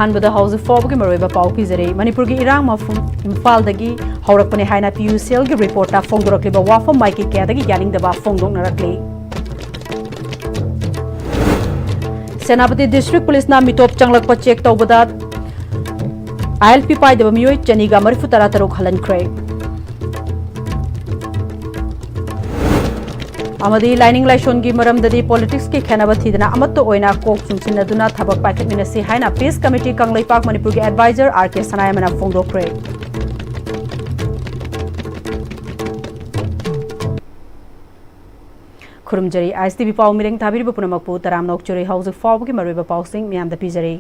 अहानबदा house fob के मरोइबा पाउ पिजरे मणिपुर की इरांग मफुम इम्फाल दगी हौरकपने हाइना पीयूसीएल की रिपोर्ट ता फोंदोरकलिबा वाफम माइकी केदगी यानिंगदबा फोंदोकनरकले सेनापति डिस्ट्रिक्ट पुलिस ना मिटोप चंगलकपा चेक तौबदा ILP पाइदबा मियोय चनीगा मरिफु तरा तरुक हलनख्रे अमदी लाइनिंग लाइशोन की मरमददी पॉलिटिक्स की खेनब थीदना अमत्तो ओइना कोक चुंसिनदुना थबक पाइखतमिनसी हाइना पीस कमिटी कंगलैपाक मणिपुर के एडवाइजर RK सनायमना फोंदोक्रे खुरुमजरी ISTV पाउ मिरेंग थाबिरिबा पुनमकपु तरामनोक चुरी हाउस फॉब की मरुइबा पाउसिंग म्यामदा पिजरी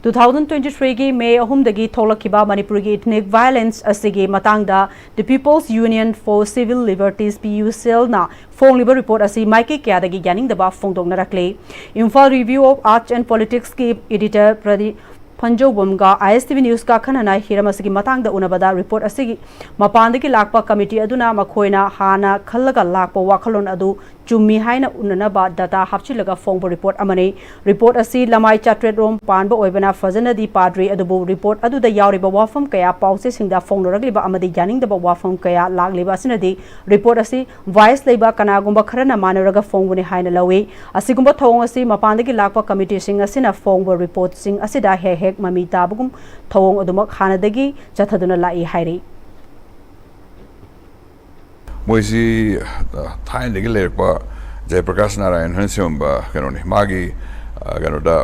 2023 की मे अहुमदगी थोलकिबा मणिपुर की इथनिक वायलेंस असिगी मतंगदा the People's Union for Civil Liberties PUCL ना फोंगलिबा रिपोर्ट असी माइके क्यादगी यानिंगदबा फोंदोकनरकले Imphal Review of Arts and Politics की एडिटर प्रदीप फंजोबमगा ISTV न्यूज का खनना हिरमसगी मतंगदा उनबदा रिपोर्ट असिगी मपानदगी लाकपा कमिटी अदुना मखोइना हाना खल्लगा लाकपा वाखलोन अदु चुम्मी हाइना उन्ननबा डाटा हापचिलगा फोंगबो रिपोर्ट अमने रिपोर्ट असी लमाई चाट्रेट रोम पानबो ओइबना फजनदी पाद्री अदुबो रिपोर्ट अदुदा यावरिबा वाफम कया पाउसे सिंगदा फोंगनरगलिबा अमदि यानिंगदबा वाफम कया लागलिबा सिनदी रिपोर्ट असी वाइस लेबा कनागुंबा खरना मानरगा फोंगबने हाइना लवे असिगुंबा थोंग असी मपानदगी लाकपा कमिटी सिंग असिना फोंगबो रिपोर्ट सिंग असिदा हे ममी ताबगुम थोंग अदुमक हानदगी चथदुना लाई हाइरी मोइसी थाइन लेके लेरपा जयप्रकाश नारायण हनसिमबा कनोनी मागी कनोदा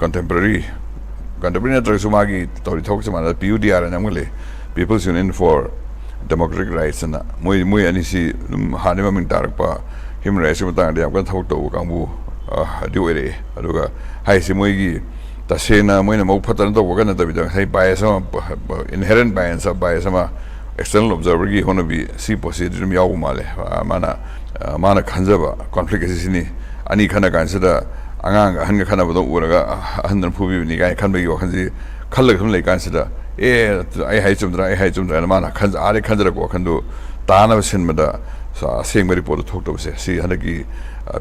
कंटेम्पररी नत्रसु मागी तौरी थोकसे माना PUDR नमगले People's Union for Democratic Rights ना मोई अनिसी हाने ममिंग तारपा ह्यूमन राइट्स मतांगदे याम कन थोक तौ कांबू अदु ओइरे अदुगा हाइसी मोइगी तसेना मोइना मौ फतन तो वगन तबिदा हाइ बायस इनहेरेंट बायस external observer की होना भी सी पोसिट में याव माले माना खंजबा conflict ऐसी नहीं अनी खना कांसदा अंगांग हंग खना बदो उरगा हंदन फुबी निकाय खन बगी वखनजी खल्ल खम ले कांसदा आई हाई चुमद्रा माना खंज आरे खंजरा को खंदो ताना सिनमदा सेंग रिपोर्ट थोक तबसे सी हनकी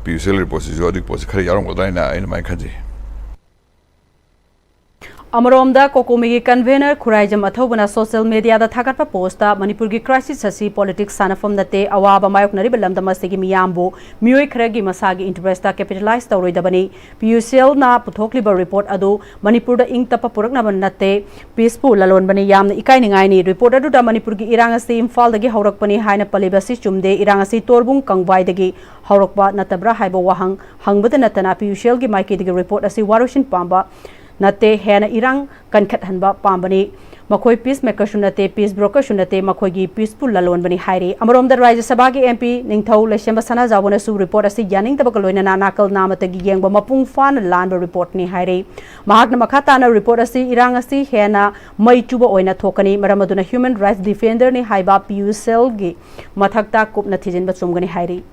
PUCL रिपोर्ट से जो अधिक पोस्ट खरे यारों गोदाइना इन माय खंजी अमरोमदा कोकोमी कन्वेनर खुराइजम अथौबना सोशल मीडिया दा थागतपा पोस्टा मणिपुर की क्राइसिस असी पॉलिटिक्स सानफम नते अवाबा मायोकनरिबा लमदमसगी मियामबो मियोय खरगी मसागी इंटरेस्टा कैपिटलाइज तौरोइदबनी PUCL ना पुथोकलिबा रिपोर्ट अदु मणिपुर दा इंगतपा पुरकनबा नते पीसफुल ललोनबनी यामना इकाइनिंगाइनी रिपोर्ट अदुदा मणिपुर की इरांग असी इम्फाल दगी हौरकपनी हाइना पलिबासी चुमदे इरांग असी तोरबुंग कंगवाई दगी हौरकबा नतब्रा हाइबो वहंग हंगबदा नतना PUCL की माइकी दगी रिपोर्ट असी वारुशिन पांबा नते हेना इरांग कनखत हनबा पांबनी मखोय पीस मेकर सुनते पीस ब्रोकर सुनते मखोय की पीसफुल ललोन बनी हाइरे अमरोम द राज्य सभा के MP निंगथौ लेशेंबा सना जावना सु रिपोर्ट असी यानिंग तबक लोइना नाकल नामतगी येंगबा मपुंग फान लानबा रिपोर्ट नि हाइरे महाकना मखाताना रिपोर्ट असी इरांग असी हेना मई चुबा ओइना थोकनी मरमदुना ह्यूमन राइट्स डिफेंडर नि हाइबा PUCL गी मथकता कुपना थिजिनबा चुमगनी हाइरे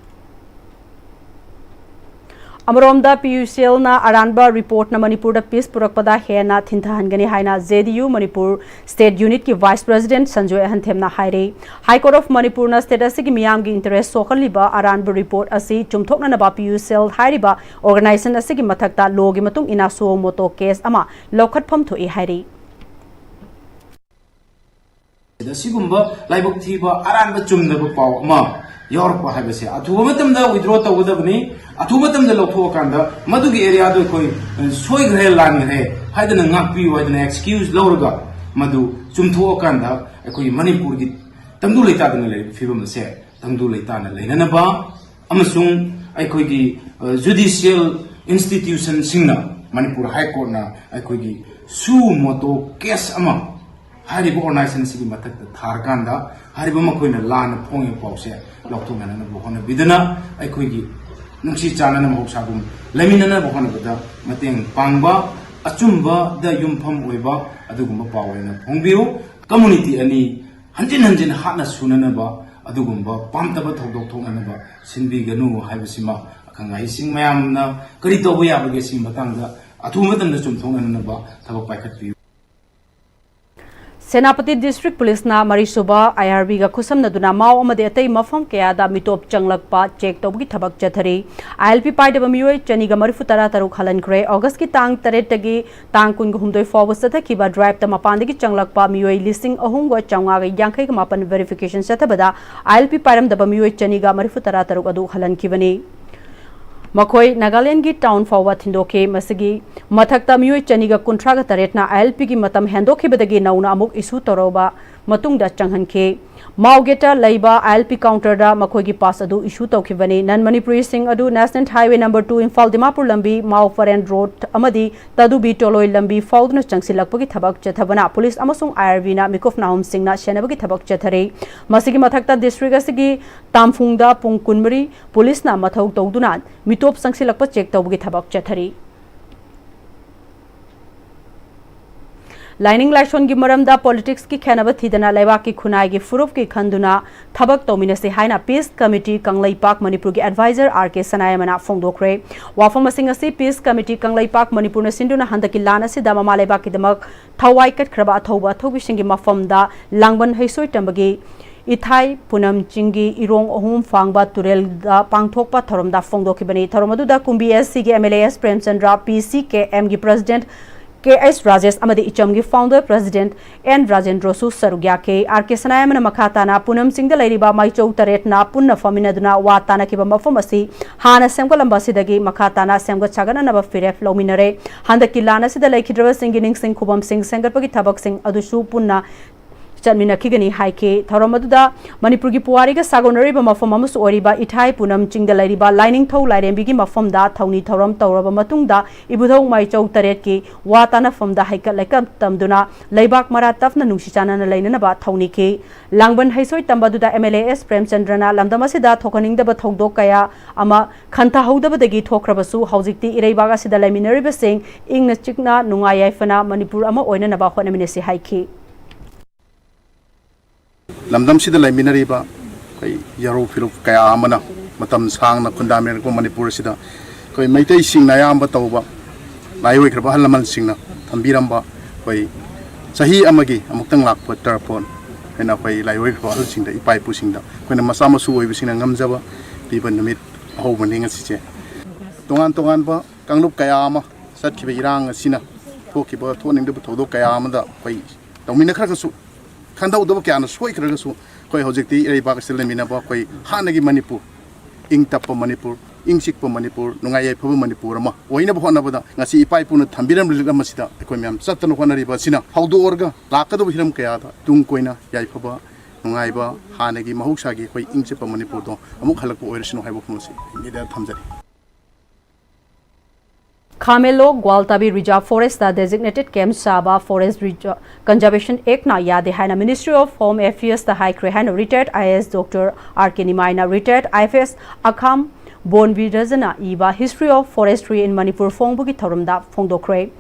अमरोमदा PUCL ना अरानबा रिपोर्ट ना मणिपुर पीस पुरकपदा हेना थिंथाहनगनी हाइना JDU मणिपुर स्टेट यूनिट की वाइस प्रेसिडेंट संजय अहंथेमना हाइरे हाई कोर्ट ऑफ मणिपुर ना स्टेट असिगी मियाम की इंटरेस्ट सोखलिबा अरानबा रिपोर्ट असी चुमथोकनबा PUCL हाइरिबा ऑर्गेनाइजेशन असिगी मथकता लोगी मतुंग इना सो मोटो केस अमा लौखटफम थोई हाइरे दसिगुंबा लाइबक थीबा अरानबा चुमदबा पाव अमा यौरप हाइबसे अथुबा मतमदा विथड्रॉ तौगदबनी अथुबा मतमदा लौथोकांदा मदुगी एरिया दो कोई सोइग्रे लानग्रे हाइदना ngakpi वाइदना एक्सक्यूज लौरगा मदु चुमथोकांदा अखोई मणिपुर की तंगदु लेतादना ले फिबम से तंगदु लेताना लेननबा अमसुंग अखोई की जुडिशियल इंस्टीट्यूशन सिंगना मणिपुर हाई कोर्ट ना अखोई की सु मोटो केस अमा हारिबो ऑर्गेनाइजेशन सिगी मथक थारकांदा हारिबो मखोइना लान फोंगे पाउसे लौथोंगना बहन बिदना अखोई की नुंसी चानना महौसागुम लेमिनना बहन बदा मतेंग पांगबा अचुंबा द युमफम ओइबा अदुगुंबा पावेना फोंबियो कम्युनिटी अनि हंजिन हंजिन हाना सुननबा अदुगुंबा पामतबा थौदोक थोंगनबा सिनबिगनु हाइबसिमा अखंगाई सिंग मयामना करि तौबा याबगे सिंग मतंगदा अथुमतन चुमथोंगनबा थबक पाइखतपि Senapati District Police na Marisuba IRB ga khusam na duna mau amade atai mafam kaya da mitop changlakpa check tawgi thabak chathari ILP pai da mioi chani ga marifu tara taru khalan kre August ki tang taret tagi tang kun humdoi forward satha kiba drive ta mapandi ki changlakpa mioi listing ahung go changa ga yankhai ga mapan verification satha bada ILP param da mioi chani ga marifu tara taru adu khalan kibani Makoi Nagaland ki town forward hindoke masigi mathakta mioi chaniga kuntra ga taretna ILP ki matam hendoke bedagi nauna amuk isu toroba matungda changhanke Maugeta Laiba ILP counter da makoi ki pass adu issue tawkhibani nan Manipuri sing adu National Highway number 2 Imphal Dimapur lambi Mau Foreign Road amadi tadu bi toloi lambi faudna changsilakpagi thabak chathabana police amasung IRV na mikof nahum sing na shenabagi thabak chathare masigi mathakta district asigi tamphungda pung kunmari police na mathau tawduna mitop sangsilakpa check tawbagi thabak chathari Lining Lashon ki maramda politics ki khenaba thidana laiba ki khunai ki furuf ki khanduna thabak tomina se haina peace committee Kanglai Park Manipur ki advisor RK Sanayamana phongdokre wafam asing asi peace committee Kanglai Park Manipur na sinduna handaki lana se dama malaiba ki damak thawai kat khraba thoba thobi singi mafam da langban haisoi tambagi Ithai Punam Chingi Irong Ohum Fangba Turel da Pangthokpa Thorom da phongdokibani Thoromadu da Kumbi SC ki MLAS Premchandra PCKM ki president KS Rajesh amadi Ichamgi founder president N Rajendra Su Sarugya ke RK Sanayamana Makhatana Punam Singh da Lairiba Maichou Taret na Punna Faminaduna Watana Kiba Mafam asi Hana Semgalamba Sidagi Makhatana Semga Chagana Naba Firef Lominare Handaki Lana Sida Laikidra Singh Ning Singh Kubam Singh Sengarpagi Thabak Singh Adushu Punna Chanmina Kigani Haike Thoromaduda Manipur ki Puari ga Sagonari ba mafam amus oriba Ithai Punam Chingda Lairiba lining tho lairembi ki mafam da thawni thoram tawraba matungda ibudhong Maichou taret ki watana fam da haika lekam tamduna leibak mara tafna nungsichana na lainana ba thawni ki langban haisoi tambaduda MLAS Premchandrana lamdamasida thokaning da ba thodok kaya ama khanta hodaba dagi thokrabasu haujikti ireibaga sida laiminariba sing ingna chikna nungayai fana Manipur ama oina na ba khonaminesi haiki Lamdam sida laiminariba kai yaro filu kaya amana matam sang na kundamen ko Manipur sida kai maitai sing na yamba tawba laiwai kraba halaman sing na thambiramba kai sahi amagi amuktang lakpa tarpon ena kai laiwai kraba hal sing da ipai pu sing da kai na masama su oi bising na ngamjaba piban namit ho maninga siche tongan ba kanglup kaya ama sat khibe irang asina thokiba thoning de thodo kaya ama da kai tawmina khara su Kanda udah pakai anu soi kerja su, koi hojekti ini bagai selain mina bah koi hanagi Manipur, ing tapa Manipur, ing sik pa Manipur, nungai pa Manipur ama, wahina bah hana pada ngasi ipai pun thambiram liga masida, koi miam satu nu hana riba sina, hau do orga, laka do hiram kaya ada, tung koi na yai pa bah, nungai bah hanagi mahuk sagi koi ing sik pa Manipur do, amuk halak po oirisino hai bah kumasi, ini dah thamjari. Khamelo Gwaltabi Reserve Forest the designated Camp Saba Forest Conservation Act na yade haina Ministry of Home Affairs the High Haina retired IS Dr. R.K. Nimaina retired IFS Akham Bonvirajana Iba History of Forestry in Manipur Phongbugi Thoramda Phongdokre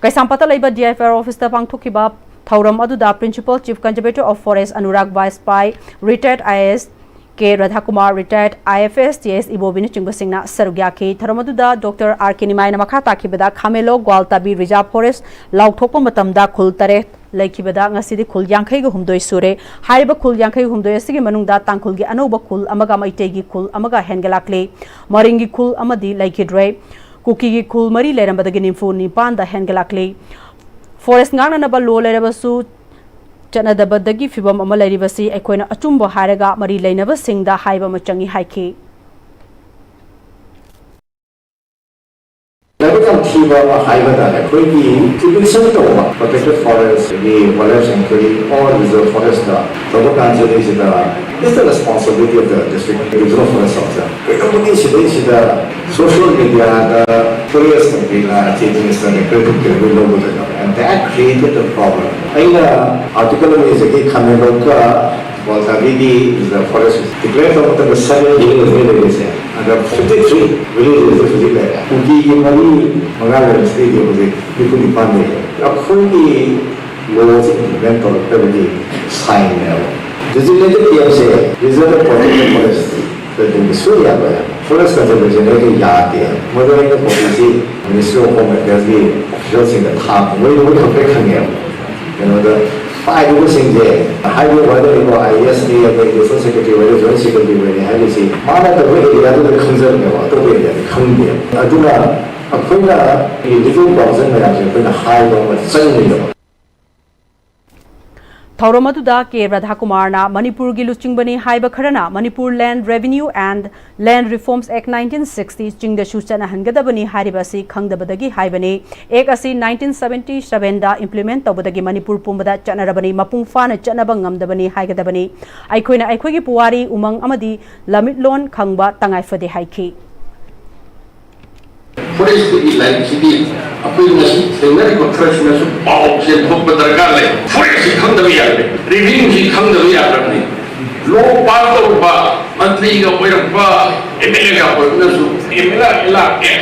Kaisampata Laiba DFR Office the Pangthokiba Thoram Aduda Principal Chief Conservator of Forest Anurag Vaispai retired IS K. Radhakumar retired IFS TS Ibobini Chingosingna Sarugya K. Thoramaduda Dr. R.K. Nimaina Makhata Kibada Khamelo Gwaltabi Reserve Forest Lauthopa Matamda Khul Tare Laikibada Ngasidi Khul Yankhai gu Humdoi Sure Haiba Khul Yankhai Humdoi Asigi Manungda Tangkhul gi Anoba Khul Amaga Maitegi Khul Amaga Hengalakle Maringi Khul Amadi Laikidre Kuki gi Khul Mari Lerambadagi Nimfu Nipan da Hengalakle Forest Ngana Naba Lo Lerabasu Chanadabadagi Fibam Amalari Equina Achumbo Haraga Mari Lainaba Singda Haiba Machangi Haiki. Everyone keep a higher than a pretty to be simple, protected forest, the wildlife sanctuary, or reserve forest. The answer is the responsibility of the district reserve forest officer. We don't need the social media, the tourist campaign, changing is the critical and that created a problem. In the article is a Kamiloka. Was the forest declared of the 7 villages and the 53 villages declared. Uki Mari Magala Stadium was a Bikuni Pande. A fully laws environmental activity sign now. Designated PMC reserve protected forest. The Surya forest conservation is a modern policy. Ministry of Home Affairs officials in the top. We will compare the पाइबसिंजे highway वदरिबो ISA administration secretary वदि joint secretary वदि हाइलिसि माना तब एरियादो खंजरनेबो तो एरिया खंगे अदुना अखोइना लीगल प्रॉब्लम मयामसे अखोइना हाइबो चंगलिबो थौरम अदुदा के राधा कुमारना मणिपुर की लुचिंगबनी हाइबा खरना Manipur land revenue and land reforms act 1960 चिंगदसु चनहनगदबनी हारिबासी खंगदबदगी हाइबनी एक असी 1977 दा इंप्लीमेंट तौबदगी मणिपुर पुंबदा चनरबनी मपुंग फाना चनब ngamdabani हाइगदबनी आइखोइना आइखोइगी पुवारी उमंग अमदी लमिटलोन खंगबा तंगाइफदे हाइखी forest की लाइन सिटी अपनी मशीन सेंगर को फ्रेश में सु पाव से बहुत दरकार ले forest खंग दबी यार रिविंग ही खंग दबी यार नहीं लोग पार तो बा मंत्री का कोई रखा एमएलए का कोई में सु एमएलए इलाके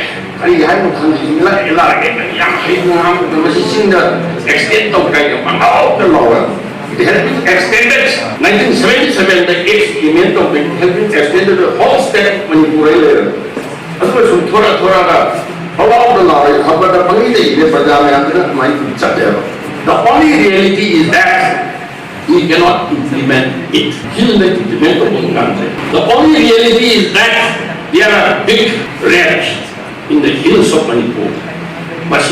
अरे यहाँ को खंग एमएलए इलाके यहाँ ही हम मशीन दा एक्सटेंड तो करेंगे मंगाओ तो लोग It has been extended. 1977, the experiment of it has been extended to the whole state Manipuri level. अदुसु थोड़ा थोड़ा का हवाओं ना खबर का पंगी दे ये प्रजा में आते ना माइक चलते हैं The only reality is that we cannot implement it. Kill the implement of one country. The only reality is that there are big rats in the hills of Manipur. But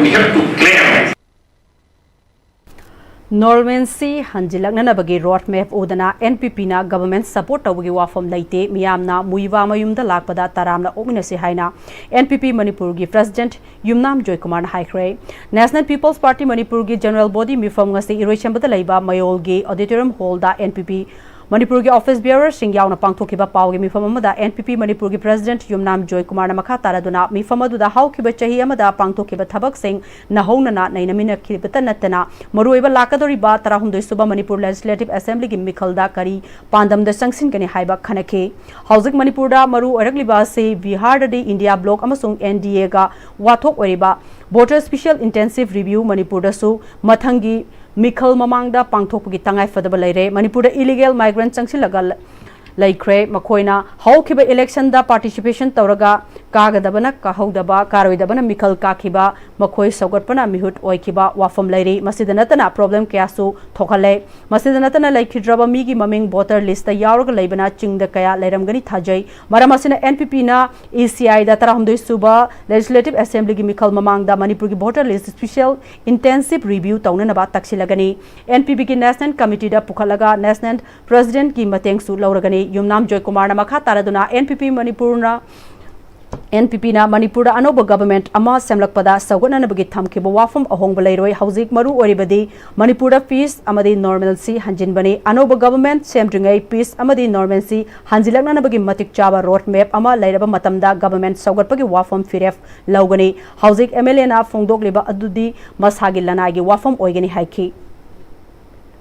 we have to claim it. Normalcy hanjilaknanabagi road map udana NPP na government support tawgi wafam leite miyamna muiwa mayumda lakpada taramna ominasi haina NPP Manipur gi president Yumnam Joy Kumar haikre National People's Party Manipur gi general body mifam ngasi irochambada leiba mayol gi auditorium hall da NPP Manipur ki office bearer Singyauna Pangthokiba Paugi Mifamada NPP Manipur ki president Yumnam Joy Kumar Namaka Taraduna Mifamadu da Haukiba Chahi Amada Pangthokiba Thabak Singh Nahonana Nainamina Kiribata Natana Marueva Lakadori Ba Tarahundu Suba Manipur Legislative Assembly ki Mikhalda Kari Pandam the Sangsin Kani Haiba Khanake Housing Manipur da Maru Oragliba se Bihar de India Block Amasung NDA ga Wathok Oriba Voter Special Intensive Review Manipur da su Mathangi Mikhal Mamangda Pangthokgi Tangai Fadaba Leire Manipur illegal migrant Changsilagal Laikre Makoina Haukiba election da participation Tauraga Kagadabana Kahodaba Karoidabana Mikhal Kakiba Makoi Sogotpana Mihut Oikiba Wafam Leire Masidanatana problem Kasu Thokale Masidanatana Laikidraba Migi Maming voter list Yaurga Labana Chingda Kaya Leramgani Thajai Maramasina NPP na ECI da Tarahumdu Suba Legislative Assembly Mikhal Mamangda Manipur voter list special intensive review Taunanaba Taksilagani NPP ki National Committee da Pukhalaga National President ki Mateng Su Lauragani Yumnam Joy Kumar Namaka Taraduna NPP Manipur Anoba government Ama Semlakpada Sagunanabagi Thamkiba Wafam Ahong Balairoi Hauzik Maru Oribadi Manipur peace Amadi normalcy Hanjinbani Anoba government Semdringai peace Amadi normalcy Hanjilaknanabagi Matik Chaba road map Ama Lairaba Matamda government Sagatpagi Wafam Firef Laugani Hauzik MLA na Fongdok Liba Adudi Mashagi Lanagi Wafam Oigani Haiki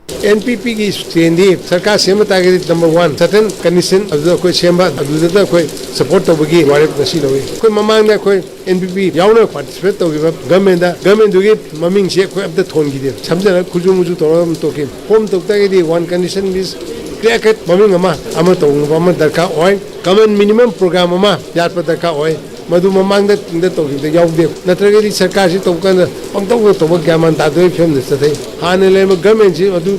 NPP की standi सरकार सेमता के number 1 certain condition अदुदा कोई सेमबा अदुदा कोई support तोबगी वारे नसी लवे कोई ममांग ना कोई NPP यावना पार्टिसिपेट तोबीबा गवर्नमेंट दुगी ममिंग से कोई अब थोन गिदे समझना खुजु मुजु तोरम तोके होम तोकता के the one condition is clear cut ममिंग अमा तो अमा दरकार ओय कॉमन मिनिमम प्रोग्राम अमा याद पर दरकार ओय मधु ममांग दा तोके यावदे नत्रगेदी सरकार से तोकन पंगतो तो ग्यामन तादोय फिल्म दसते हाने ले गवर्नमेंट से मधु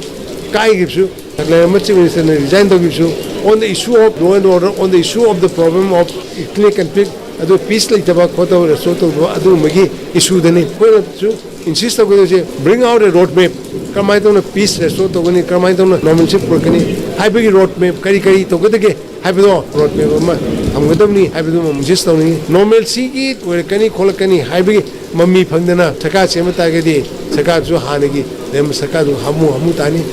काय गिफ्सु ले मचिव मिनिस्टर ने रिजाइन तो गिफ्सु on the issue of law and order on the issue of the problem of ethnic conflict adu peace like taba khoto resoto adu magi issue dane ko su insist ko je bring out a road map kamai to peace resoto gani kamai to normalcy prokani haibagi road map kari to gade haibo road map ma hamgadamni haibo insist to ni normalcy ki kani kholakani haibagi mammi phangdana saka semata ge di saka ju hanagi dem saka du hamu tani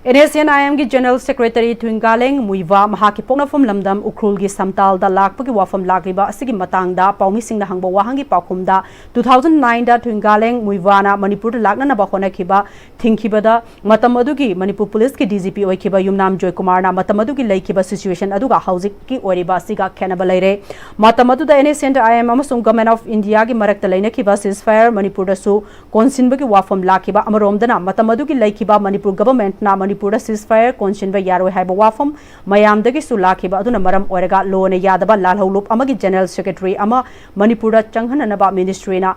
NSNIM की general secretary थुंगालेंग Muivah महाकी पोंगनाफम लमदम Ukhrul की समताल दा लाकपगी वाफम लाकलिबा असिगी मतंगदा पाउमी सिंह हंग वाहंगी पाखुमदा 2009 दा थुंगालेंग मुइवाना मणिपुर लाकना बखोनखिबा थिंखिबदा मतम अदुगी Manipur police की DGP ओइखिबा Yumnam Joy Kumar ना मतम अदुगी लैखिबा situation अदुगा हाउजिक की ओरिबा सिगा खेनबा लैरे मतम अदुदा NSNIM अमसुंग गवर्नमेंट ऑफ इंडिया की मरक्त लैनखिबा सीजफायर मणिपुर दसु कोनसिनबगी वाफम लाखिबा अमरोमदना मतम अदुगी लैखिबा मणिपुर गवर्नमेंट ना मणिपुर सीजफायर कोनसिनबा यारोय हाइबा वाफम मयामदगी सुलाखिबा अदुना मरम ओरगा लोने यादबा लालहौलुप अमगी जनरल सेक्रेटरी अमा मणिपुर चंगहननबा मिनिस्ट्री ना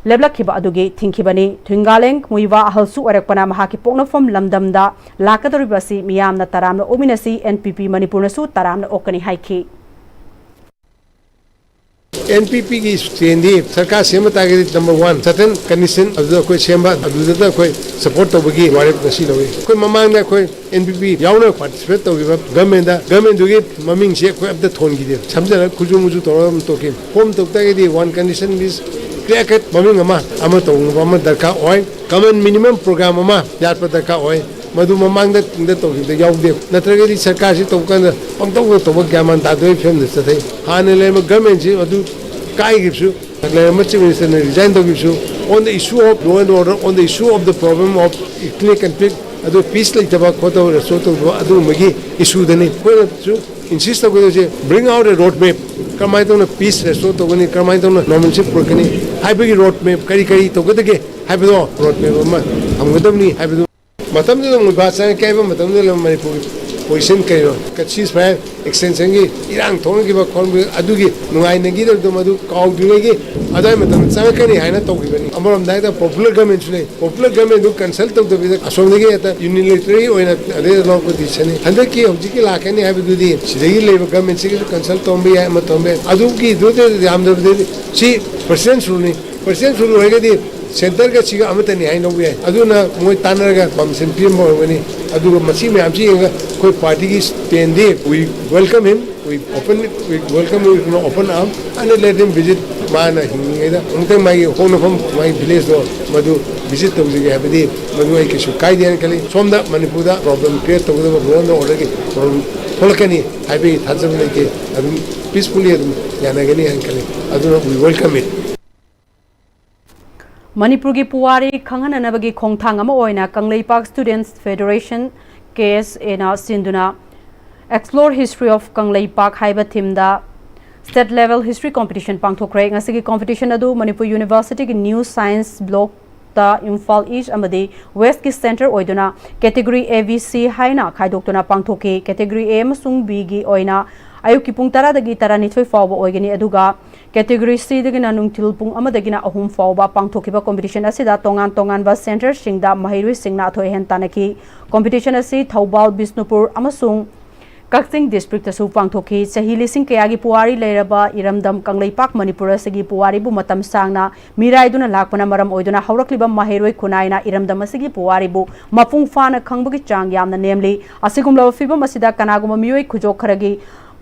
लेबलखिबा अदुगी थिंखिबनी थुंगालेंग मुइवा अहलसु अरकपना महाकी पोक्नफम लमदमदा लाकदोरिबसी मियामना तरामना ओमिनसी NPP मणिपुरनसु तरामना ओकनी हाइखी NPP की स्टैंडी सरकार सेम तागे नंबर 1 सर्टेन कंडीशन अदुदा कोई सेम अदुदा कोई सपोर्ट तोबगी वारे नसी लवे कोई ममांग ना कोई NPP यावना पार्टिसिपेट तोगिबा गवर्नमेंट दुगी ममिंग से कोई अब थोन गिदे समझना खुजु मुजु तोरम तोके होम तोक्तागे one condition is clear cut ममिंग अमा तो दरकार ओय कॉमन मिनिमम प्रोग्राम अमा याद पर दरकार ओय मधु ममांग तोगिबे यावदे नत्रगदी सरकार से तोकन पंगतो तो ग्यामान दादोय फिल्म दसथे हाने ले गवर्नमेंट से अदु काय गिबसु ले मच मिनिस्टर ने रिजाइन तो गिबसु on the issue of law and order, on the issue of the problem of ethnic conflict adu peace like taba khoto so to adu magi issue dani ko su insist ko je bring out a road map kamai to na peace so to gani kamai to na normalship pro kani hybrid road map kari to gade ke hybrid road map ma am gadam ni hybrid matam de mu ba sa kai ba matam de Manipur position kayo kachis fa extension gi irang thong gi ba kon adugi nungai nagi do madu kaw gi adai matam sa kani haina to gi bani amoram dai da popular government do consult to the asom gi eta unilaterally oina ade law position handa ki hoji ki la kani ha du di sidagi le government si consult to be ya matam be adugi do de am de si percent rule hoga di centre का चिगा अमतनी high no बे अदुना मोय तानरगा Bamsan PM होगनी अदुगा मसी में आमची कोई party की stand दे we welcome him we welcome him open arm and let him visit माना हिंगेदा उनते माई होनफम माई विलेज दो मधु विजिट तौजिगे हबदी मधु आई किसु कायदेन कली सोमदा मणिपुरदा प्रॉब्लम क्रिएट तौदबा बुरन ऑलरेडी प्रॉब्लम थोलकनी हाइबे थाजबने के अदु पीसफुली अदु यानागनी हंकली अदुना वी वेलकम इट मणिपुर की पुवारी खंगननबगी खोंगथांग अमा ओइना कंगलेपाक स्टूडेंट्स फेडरेशन केस एना सिंधुना एक्सप्लोर हिस्ट्री ऑफ कंगलेपाक हाइबा थीमदा स्टेट लेवल हिस्ट्री कॉम्पिटिशन पांगथोखरे ngasi कॉम्पिटिशन अदु मणिपुर यूनिवर्सिटी की न्यू साइंस ब्लॉक ता इम्फाल ईस्ट अमदी वेस्ट की सेंटर ओइदुना कैटेगरी ABC हाइना खाइदोक्तुना पांगथोके कैटेगरी A अमसुंग B गी ओइना अयुकी पुंग 10 दगी 12 फावबा ओइगनी अदुगा कैटेगरी C दगिना नुंगथिल पुंग अमदगिना अहुम फावबा पांगथोकिबा कॉम्पिटिशन असिदा तोंगान बा सेंटर सिंगदा महिरुई सिंगना अथोय हेन तानकी कॉम्पिटिशन असि थौबाल बिष्णुपुर अमसुंग कक्सिंग डिस्ट्रिक्ट सु पांगथोकी सही लिसिंग कयागी पुवारी लेरबा इरमदम कंगलेपाक मणिपुर सगी पुवारी बु मतम सांगना मिराइदुना लाकपना मरम ओइदुना हौरक्लिबा महिरोय खुनाइना इरमदम सगी पुवारी बु मपुंग फाना खंगबगी चांग यामना नेमली असिगुमला फिबम असिदा कनागुम मियोय खुजोक खरगी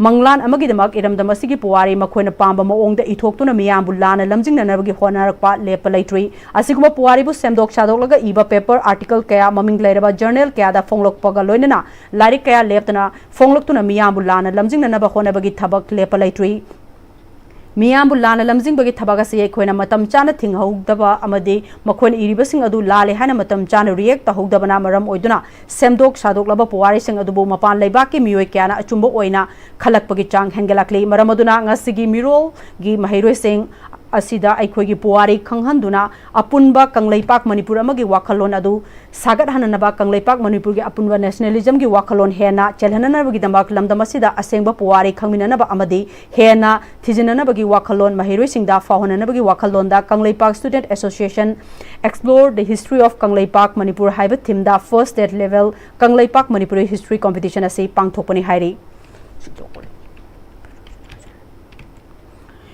मंगलान अमगिदमक इरमदम असिगी पुवारी मखोयना पांबा मओंगदा इथोक्तुना मियामबु लाना लमजिंगननबगी होनारकपा लेप लैट्री असिगुम पुवारी बु सेमदोक सादोकलगा इबा पेपर आर्टिकल कया ममिंग लेरबा जर्नल कयादा फोंगलोकपगा लोइनना लारिक कया लेपतना फोंगलोक्तुना मियामबु लाना लमजिंगननबा होनाबगी थबक लेप लैट्री मियामबु लाना लमजिंगबगी थबक असि एखोयना मतम चाना थिंगहौदबा अमदि मखोयना इरिबसिंग अदु लाले हाना मतम चाना रिएक्ट तहौदबना मरम ओइदुना सेमदोक सादोकलबा पुवारीसिंग अदुबु मपान लैबाकी मियोय कयाना अचुंबो ओइना खलकपगी चांग हेंगलाकली मरम अदुना ngasi मिरोल गी महिरोयसिंग असिदा अखोगी पुवारी खंगहंदुना अपुनबा कंगलेपाक मणिपुर अमगी वाखलोन अदु सागत हननबा कंगलेपाक मणिपुर गी अपुनबा नेशनलिज्म गी वाखलोन हेना चलहननबगी दमक लमदम असिदा असेंगबा पुवारी खंगमिननबा अमदी हेना थिजिननबगी वाखलोन महिरोय सिंगदा फाहोननबगी वाखलोनदा Kangleipak student association explore the history of Kangleipak Manipur हाइबा थीमदा first state level Kangleipak Manipur history competition असि पांगथोपनी हाइरी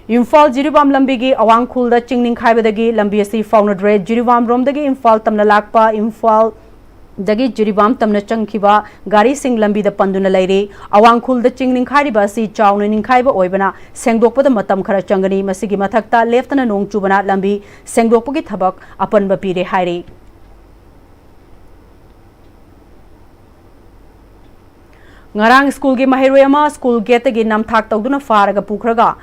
इम्फाल जिरीबाम लंबी की अवांगखुल चिंगनिंग खाइबदगी लंबी असि फाउनड्रे जिरीबाम रोमदगी इम्फाल तमना लाकपा इम्फाल दगी जिरीबाम तमना चंगखिबा गाड़ी सिंग लंबी द पंदुना लैरे अवांगखुल चिंगनिंग खाइबा असि चाउना निंखाइबा ओइबना सेंगदोकपद मतम खरा चंगनी मसिगी मथक्ता लेफ्टना नोंग चुबना लंबी सेंगदोकपगी थबक अपनबा पीरे हाइरे ngarang school gi mahiroi ama school gate gi namthak tawduna faraga pukhraga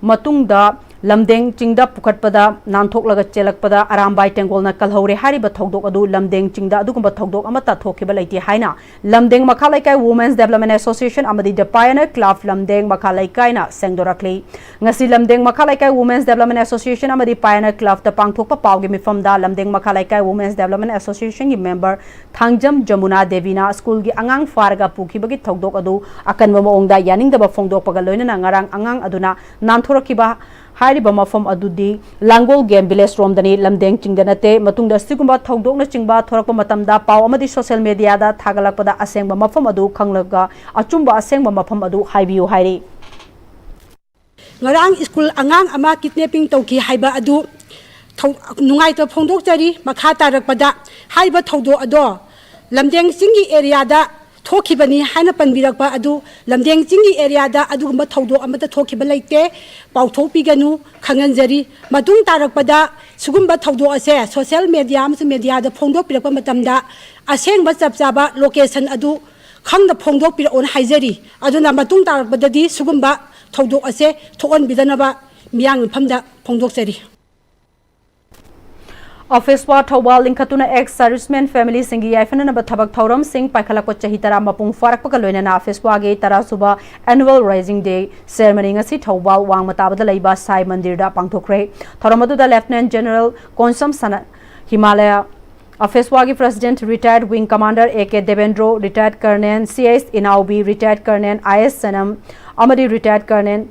matungda lamdeng chingda pukhatpada nanthok chelakpada arambai tengolna kalhore hariba thodok adu lamdeng chingda adugumba thodok amata thokiba leiti haina lamdeng makhalai kai women's development association amadi the pioneer club lamdeng makhalai kai na sengdorakli ngasi lamdeng makhalai kai women's development association amadi pioneer club ta pangthokpa pawgi mifamda lamdeng makhalai kai women's development association gi member thangjam jamuna devina school gi angang farga pukhibagi thodok adu akanwa maongda yaningdaba phongdokpaga loina ngarang angang aduna nanthorakiba हाइरिबा मफम अदुदी Langol game village रोमदनी लमदेंग चिंगदनते मतुंगदा सिगुंबा थौदोकना चिंगबा थोरकपा मतमदा पाव अमदी सोशल मीडिया दा थागलकपदा असेंगबा मफम अदु खंगलगा अचुंबा असेंगबा मफम अदु हाइबियो हाइरि ngarang school angang ama kidnapping tawki haiba adu nungai to phongdok chari makha tarakpada haiba thodo ado lamdeng singi area da thokibani haina panbirakpa adu lamdeng singi area da adugumba thodo amata thokiba leite pauthokpi ganu khanganjari matung tarakpada sugumba thodo ase social media amsu media da phongdok pirakpa matamda asengba chapchaba location adu khangda phongdok pir on haijari aduna matung tarakpadadi sugumba thodo ase thon bidanaba miyang phamda phongdok chari Office wa thawal linkatuna ex serviceman family singi yaifana ba thabak thauram sing paikhalak ko chahi tara mapung farak pa loina na office wa ge tara suba annual rising day ceremony ngasi thawal wang matabada leiba sai mandir da pangthokre tharamadu da lieutenant general konsam sana himalaya Office wagi President retired wing commander AK Devendro retired colonel CS Inaubi retired colonel IS Sanam Amadi retired colonel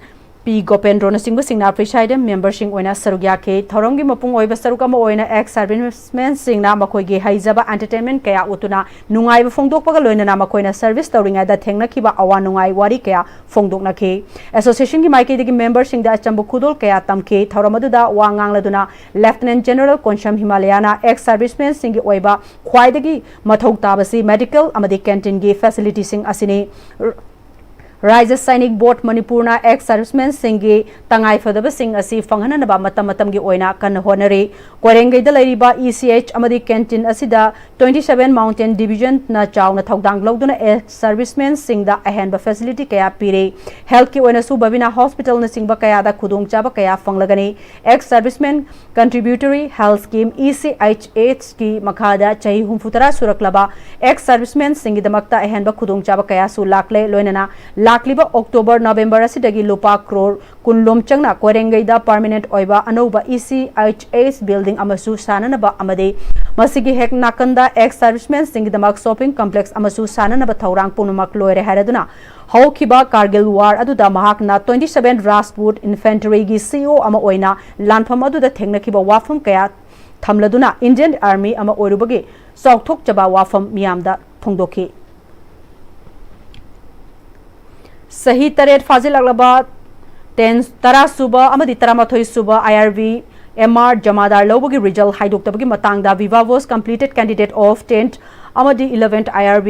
P Gopendro na singba singna presiding member sing oina sarugya ke thorongi mapung oiba sarukama oina ex servicemen singna makoi ge haijaba entertainment kaya utuna nungai ba phongdok paga loina na makoi na service tawringa da thengna khiba awa nungai wari kaya phongdok na ke association gi maike digi member sing da chambu khudol kaya tamke thoramadu da wangang laduna lieutenant general konsham himalayana ex servicemen singi oiba khwaidagi mathau tabasi medical amadi canteen gi facility sing asini Raja Sainik Board Manipurna ex servicemen singi tangai fadaba sing asi fanghana ba matam gi oina kan honari Korengai da lariba ECH amadi canteen asida 27 Mountain Division na chawna thaudang loduna ex servicemen singda ahen ba facility kaya pire health ki oina su babina hospital na singba kaya da khudong chaba kaya fanglagani ex servicemen contributory health scheme ECHH ki makhada chahi humfutara suraklaba ex servicemen singi damakta ahen ba khudong chaba kaya su lakle loinana lakliba October November asidagi lupa crore kunlom changna Korengai da permanent oiba anoba ECHS building amasu sananaba amade masigi hek nakanda ex servicemen singi damak shopping complex amasu sananaba thaurang punumak loire haraduna haukiba Kargil war aduda mahakna 27 Rastwood infantry gi CO ama oina lanpham aduda thengna kiba wafam kaya thamladuna Indian Army ama orubagi chawthok chaba wafam miyamda phongdoki सही तरेट फाजिलगलबा 10 तरा सुबा अमदि तरामाथोई सुबा IRV MR जमादार लौबगी result हाइदोक्तबगी मतंगदा विवा was completed candidate of 10th अमदि 11th IRV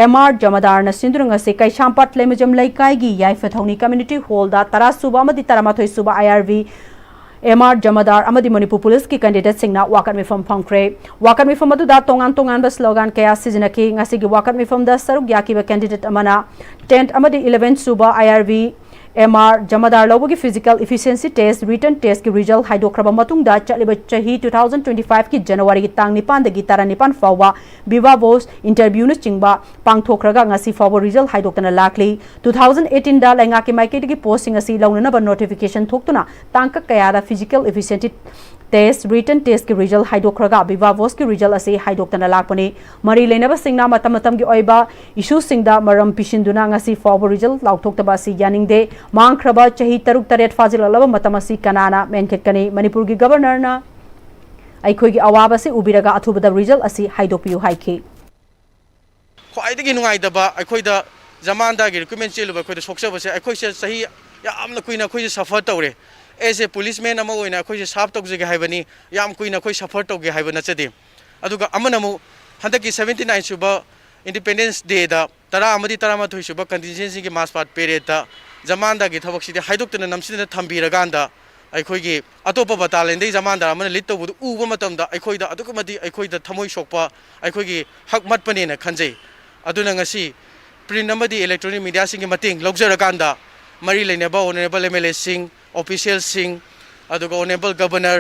MR जमादार न सिंदुरंग से कैशांपाट लेमजम लैकाईगी याइफथौनी community hall दा तरा सुबा अमदि तरामाथोई सुबा IRV MR Jamadar amadi Manipur police ki candidate singna wakat mifam phangkre wakat mifam adu da tongan ba slogan kaya sizinaki ngasi gi wakat mifam da saruk yaki ba candidate amana 10th amadi 11th suba IRV MR Jamadar lobogi physical efficiency test written test ki result haidokraba matung da chaliba chahi 2025 ki January ki tang nipan dagi tara nipan fawa biwa boss interview na chingba pangthokraga ngasi fawa result haidoktana lakli 2018 da lenga ki maike dagi posting asi launana ba notification thoktuna tangka kaya da physical efficiency test written test ki result haidokraga biwa boss ki result asi haidoktana lakpani mari leinaba singna matam gi oiba issue singda maram pishinduna ngasi fawa result laukthokta si yaningde मांगख्रबा चही तरुक तरेट फाजिललब मतमसी कनाना मेनखेtkani मणिपुर की governor ना अखोगी अवाब से उबिरगा अथुबदा result असि हाइदोपियु हाइखि ख्वाइदगी नुंगाइदबा अखोइदा जमानदा गी recruitment चेलुबा अखोइदा सोक्सबसे अखोइसे सही यामना कुइना अखोइसे सफर तौरे as a policeman अमा ओइना अखोइसे साफ तौजगे हाइबनी याम कुइना अखोइ सफर तौगे HYBE नचदे अदुगा अमनमु हंदकी 79 सुबा इंडिपेंडेंस डे दा तरा अमदी तरामाथोइ सुबा कंटिजेंसी की मास पार्ट पेरेड दा जमानदा की थबक सिदे हाइदोक्तना नमसिदना थंबीरगांदा अखोइगी अतोपा बटालियन जमानदार अमना लिट तौबदु उबा मतमदा अखोइदा अदुकमदी अखोइदा थमोइ सोकपा अखोइगी हक मटपनेना खंजै अदुना ngasi प्रिंट अमदी इलेक्ट्रॉनिक मीडिया सिंग मतेंग लौजरगांदा मरी लेनेबा ऑनरेबल MLA सिंग ऑफिशियल सिंग अदुगा ऑनरेबल गवर्नर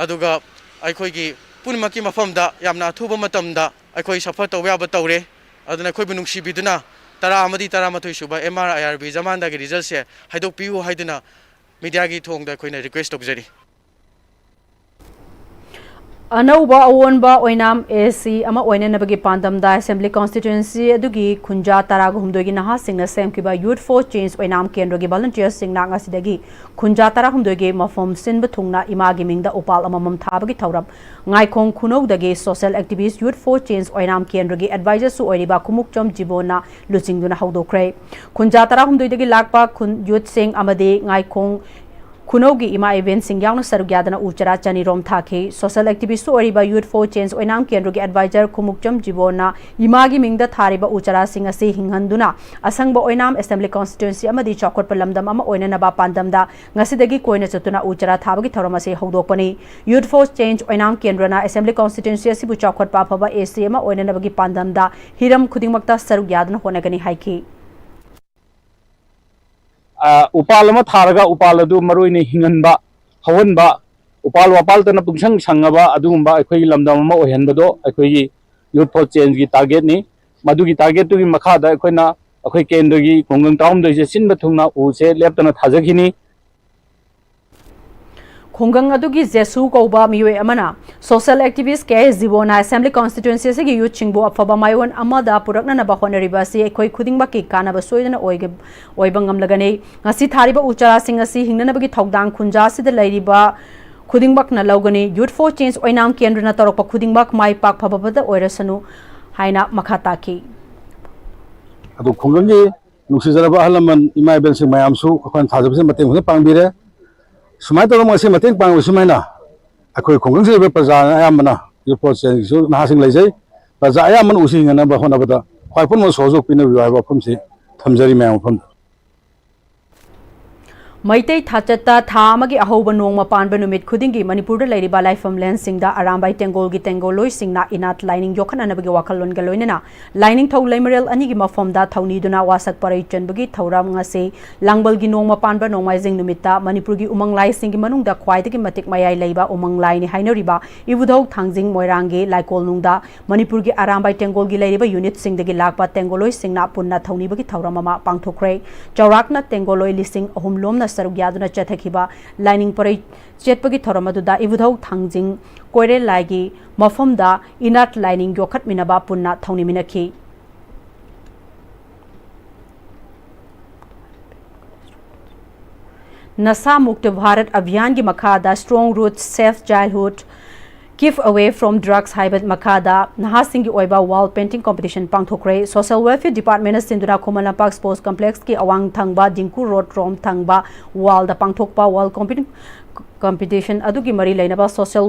अदुगा अखोइगी पुनमकी मफमदा यामना अथुबा मतमदा अखोइ सफर तौयाबा तौरे अदुना अखोइबु नुंगसिबिदुना तरा अमदी तरामाथोइ सुबा MR IRB जमानदा की रिजल्ट से हाइदोकपियु हाइदुना मीडिया की थोंगदा अखोइना रिक्वेस्ट तौजरी अनौबा अवोनबा ओइनाम एसी अमा ओइनेनबगी पांदमदा असेंबली कॉन्स्टिट्यूएंसी अदुगी खुंजा तराग हुमदोगी नहा सिंगना सेमकिबा यूथ फॉर चेंज ओइनाम केंद्रगी वॉलंटियर्स सिंगना ngasiदगी खुंजा तरा हुमदोगी मफम सिनब थुंगना इमागी मिंगदा उपाल अममम थाबगी थौरम ngaikong खुनौदगी social activist youth for change Oinam केंद्रगी एडवाइजर सु ओइरिबा कुमुकचम जिबोना लुचिंगदुना हौदोख्रे खुंजा तरा हुमदोगी लाकपा खुन यूथ सिंग अमदे ngaikong खुनौगी इमा इवेंट सिंग यावना सरुग्यादना उचरा चनीरोम थाखे सोशल एक्टिविस्ट ओरिबा youth for change Oinam Kendra के एडवाइजर खुमुकचम जिबोना इमागी मिंगदा थारिबा उचरा सिंग असे हिंगहंदुना असंगबा ओइनाम असेंबली कॉन्स्टिट्यूएंसी अमदी चौखटपा लमदम अमा ओइननबा पांदमदा ngasiदगी कोइना चतुना उचरा थाबगी थौरम असे हौदोकपनी यूथ फॉर चेंज ओइनाम केंद्रना असेंबली कॉन्स्टिट्यूएंसी असिबु चौखटपा फबा एसी अमा ओइननबगी पांदमदा हिरम खुदिंगमक्ता सरुग्यादना होनगनी हाइकी उपाल थारगा उपाल मरुइन हिंगनबा हवनबा उपाल वापाल तना पुंसंग संगबा अदुगुंबा अखोई लमदम अमा ओहनबदो अखोई यूथ फॉर चेंज की टारगेट नि मदुगी टारगेट तुगी मखादा अखोइना अखोई केंद्रगी कोंगंग टाउन दोइसे सिनबा थुंगना उसे लेप्तना थाजखिनी खुंगंग अदुगी जेसु कौबा मियोय अमना सोशल एक्टिविस्ट के जिबोना असेंबली कॉन्स्टिट्यूएंसी से यूथ चिंगबो अफबा मायोन अमदा पुरकना बहोनरिबा से अखोई खुदिंगबा की काना बसोयना ओइबंगम लगने ngasi थारिबा उचरा सिंग असि हिंगनबगी थौदांग खुंजा सिद लैरिबा खुदिंगबक न लौगनी यूथ फॉर चेंज ओइनाम केंद्र न तोरक खुदिंगबक माई पाक फबबदा ओइरसनु हाइना मखा ताकी अदु खुंगंगी नुसिजरबा हलमन इमा इबेल सिंग मयामसु अखन थाजबसे मते हुने पांगबिरे सुमाय तो मसे मतें पांग सुमायना अखोई खोंगंग से प्रजा आयामना यूथ फॉर चेंज सु नासिंग लैजै प्रजा आयामन उसिंगना बहोनबदा ख्वाइपुन म सोजोक पिन विवाह फमसे थमजरी मयाम फम मैतै थाचता था अमगी अहोब नोंगमा पानबा नुमित खुदिंगी मणिपुर लैरिबा लाइफम लैंड सिंगदा अरामबाई टेंगोलगी टेंगोलोय सिंगना इनात लाइनिंग योखननबगी वाखलोन गलोइनना लाइनिंग थौ लैमरेल अनिगी मफमदा थौनीदुना वासक परई चनबगी थौराम ngase लांगबलगी नोंगमा पानबा नोंगमाइजिंग नुमित्ता मणिपुरगी उमंग लाइ सिंगी मनुंगदा ख्वाइदगी मतिक मयाइ लैबा उमंग लाइनि हाइनरिबा इबुधौ थांजिंग मोइरांगे लाइकोल नुंगदा मणिपुरगी अरामबाई टेंगोलगी लैरिबा यूनिट सिंगदगी लाकपा टेंगोलोय सिंगना पुन्ना थौनीबगी थौराममा पांगथोख्रे चौराकना टेंगोलोय लिसिंग अहुम लोमना सरुग्यादुना चथखिबा लाइनिंग परई चेटपगी थौरमदुदा इबुधौ थांजिंग कोइरे लाइगी मफमदा इनाट लाइनिंग योखटमिनबा पुन्ना थौनीमिनखि नशा मुक्त भारत अभियान की मखादा strong root safe childhood give away from drugs हाइबत मखादा नहासिंगी ओइबा वॉल पेंटिंग कंपटीशन पांगथोख्रे सोशल वेलफेयर डिपार्टमेंट सिंदुना खोमन लंपाक स्पोर्ट्स कॉम्प्लेक्स की अवांग थंगबा जिंकू रोड रोम थंगबा वॉल द पांगथोकपा वॉल competition adugi mari lainaba social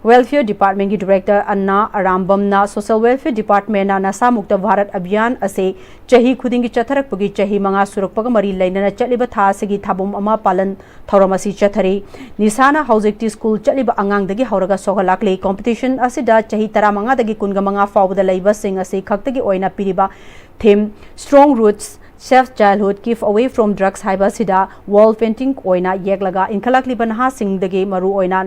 welfare department ki director Anna Arambamna social welfare department na nasa mukta bharat abhiyan ase chahi khudingi chatharakpagi chahi manga surakpaga mari lainana chaliba tha segi thabum ama palan thauramasi chathari nisana haujekti school chaliba angang dagi hauraga sogalakle competition asida chahi 15 dagi 19 fawda laiba sing ase khaktagi oina piriba theme strong roots Safe childhood give away from drugs haiba sida wall painting oina yeglaga inkhalak liban ha singdagi maru oina